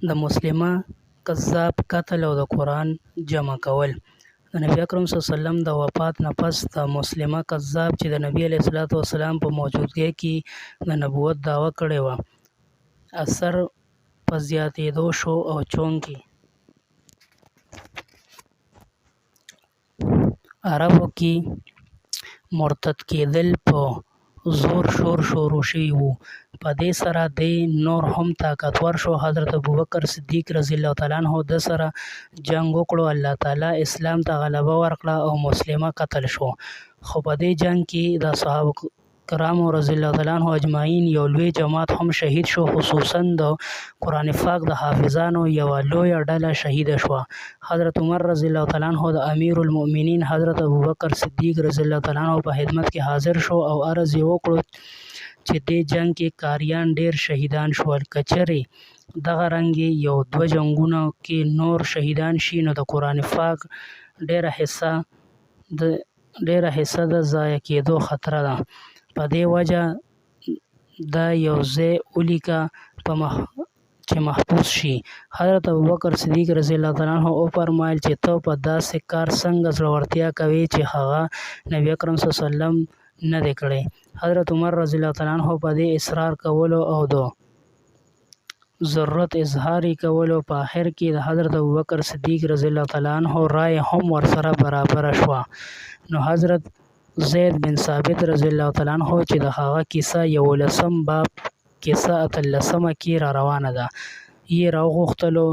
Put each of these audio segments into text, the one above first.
د مسلمه کذاب قتل او د قرآن جمع کول. د نبی اکرم صلی الله علیه وسلم د وفات نه پس د مسلمه کذاب چې د نبی علیه السلام په موجودګۍ کې د نبوت دعوه کړې وه اثر په زیاتېدو شو او چونکې عربو کې مرتد کېدل په زور شور شروع شوي وو. په دې سره دی نور هم طاقتور شو. حضرت ابوبکر صدیق رضی الله تعالی عنہ د سره جنگ وکړو. الله تعالی اسلام ته غلبه ورکړه او مسلمه قتل شو. خو په دې جنگ کې د صحابه کرامو رضی الله تعالی عنہ اجمعین یو لوی جماعت هم شهید شو. خصوصا د قرآن پاک د حافظانو یوه لویه ډله شهیده شوه. حضرت عمر رضی الله تعالی عنہ د امیر المؤمنین حضرت ابوبکر صدیق رضی الله تعالی عنہ په خدمت کې حاضر شو او عرض یې وکړو چې دې جنگ کې کاریان ډیر شهیدان شول. که چېرې دغه رنګې یو دوه جنګونو کې نور شهیدان شي نو د قرآن پاک ډیره حصه د ضایع کېدو خطر ده. په دې وجه دا یو ځای ولیکه چې محفوظ شي. حضرت ابوبکر صدیق رضی الله تعالی عنہ وفرمایل چې ته په داسې کار څنګه زړورتیا کوې چې هغه نبی اکرم صلی الله علیه وسلم نه دی کړی. حضرت عمر رضی الله تعالی عنہ په دې اصرار کولو او د ضرورت اظهار یې کولو په آخر کې د حضرت ابوبکر صدیق رضی الله تعالی عنہ رای هم ورسره برابره شوه. نو حضرت زید بن ثابت رضی الله تعالی عنہ چې د هغه کیسه 11 باب کیسه 13 کې را روانه ده یې راوغوښتلو.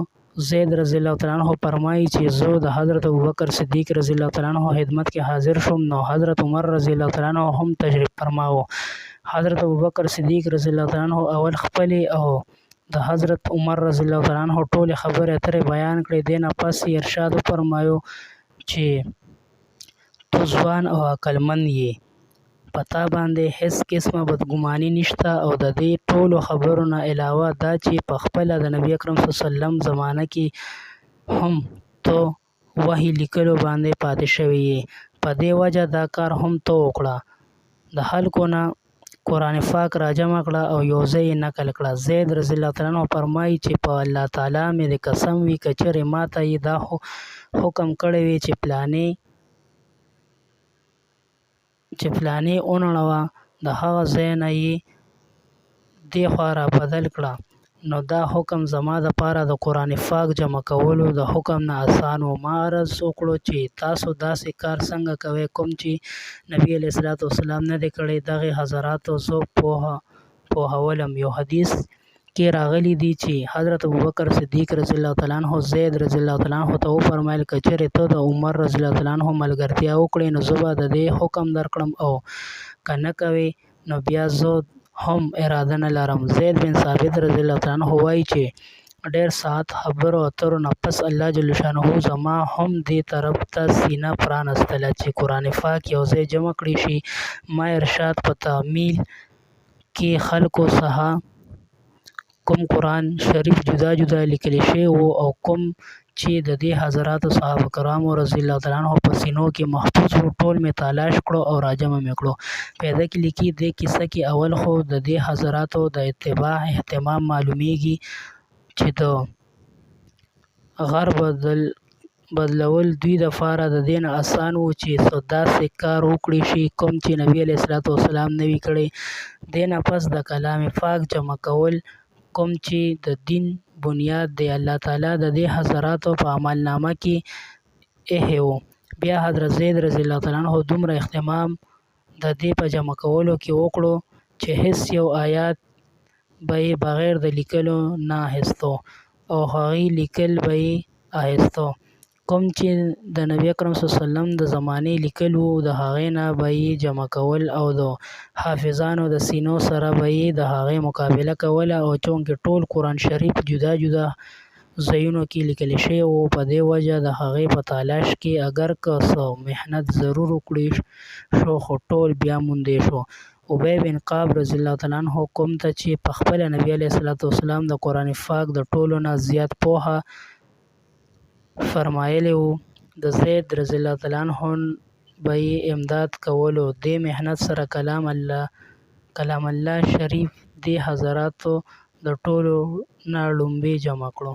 زید رضی الله تعالی عنہ فرمایي چې زه د حضرت ابوبکر صدیق رضی الله تعالی عنہ خدمت کې حاضر شوم. نو حضرت عمر رضی الله تعالی عنہ هم تشریف فرماو. حضرت ابوبکر صدیق رضی الله تعالی عنہ اول خپلې او د حضرت عمر رضی الله تعالی عنہ ټولې خبرې اترې بیان کړې. دې نه پس یې ارشاد وفرمایو چې تو ځوان او عقلمند یې، په تا باندې هیڅ قسمه بدګماني نشته او د دې ټولو خبرو نه علاوه دا چې په خپله د نبی اکرم صلی الله علیه وسلم زمانه کې هم تو وحی لیکلو باندې پاتې شوی یې. په دې وجه دا کار هم تو وکړه. د خلکو نه قرآن پاک را جمع کړه او یو ځای یې نقل کړه. زید رضی الله تعالی عنہ فرمایي چې په الله تعالی مې د قسم وي که چېرې ماته یې دا حکم کړی وي چې پلانې ونړوه د هغه ځای نه یې دې خوا را بدل کړه نو دا حکم زما دپاره د قرآن پاک جمع کولو د حکم نه آسان و. ما عرض وکړو چې تاسو داسې کار څنګه کوئ کوم چې نبی علیه السلام نه دی کړی. دغې حضراتو زه پوهولم. یو حدیث کې راغلی دی چې حضرت ابوبکر صدیق رضی الله تعالی عنہ زید رضی الله تعالی عنہ ته وفرمایل که چېرې ته د عمر رضی الله تعالی عنہ ملګرتیا وکړې نو زه به د دې حکم درکړم او که نه کوې نو بیا زه هم اراده نه لرم. زید بن ثابت رضی الله تعالی عنہ وایي چې ډېر ساعت خبرو اترو نه پس الله جل شانه زما هم دې طرف ته سینه پرانستله چې قرآن پاک یو ځای جمع کړی شي. ما ارشاد په تعمیل کې خلکو څخه کوم قرآن شریف جدا جدا لیکلی شوی و او کوم چې د دې حضراتو صحابه کرامو رضی الله تعالی عنہ په سینو کې محفوظ و ټول مې تلاش کړو او راجمع مې کړو. پیدا کې لیکي دې کیسه کې اول خو د دې حضراتو د اتباع اهتمام معلومیږي چې د غرب بدلول دوی دپاره د دې نه آسان و چې داسې کار وکړی شي کوم چې نبی علیه السلام نه وي کړی. دې نه پس د کلام پاک جمع کول کوم چې د دین بنیاد دی الله تعالی د دې حضراتو په عملنامه کې ایښی و. بیا حضرت زید رضی الله تعالی عنہ دومره اهتمام د دې په جمع کولو کې وکړو چې هیڅ یو آیات به یې بغیر د لیکلو نه اخیستو او هغې لیکل به یې اخیستو. کوم چې د نبی اکرم صلی الله علیه وسلم د زمانې لیکل وو د هغې نه به یې جمع کول او د حافظانو د سینو سره به یې د هغې مقابله کوله. او چونکې ټول قرآن شریف جدا جدا ځایونو کې لیکل شوی و په دې وجه د هغې په تلاش کې اگر که څه محنت ضرور وکړی شو خو ټول بیا موندی شو. ابی بن کعب رضی الله تعالی عنہ کوم ته چې په خپله نبی علیه السلام د قرآن پاک د ټولو نه زیات پوهه فرمایلی و د زید رضی الله تعالی عنہ به یې امداد کولو. دې محنت سره کلام الله شریف دې حضراتو د ټولو نه لومبې جمع کړو.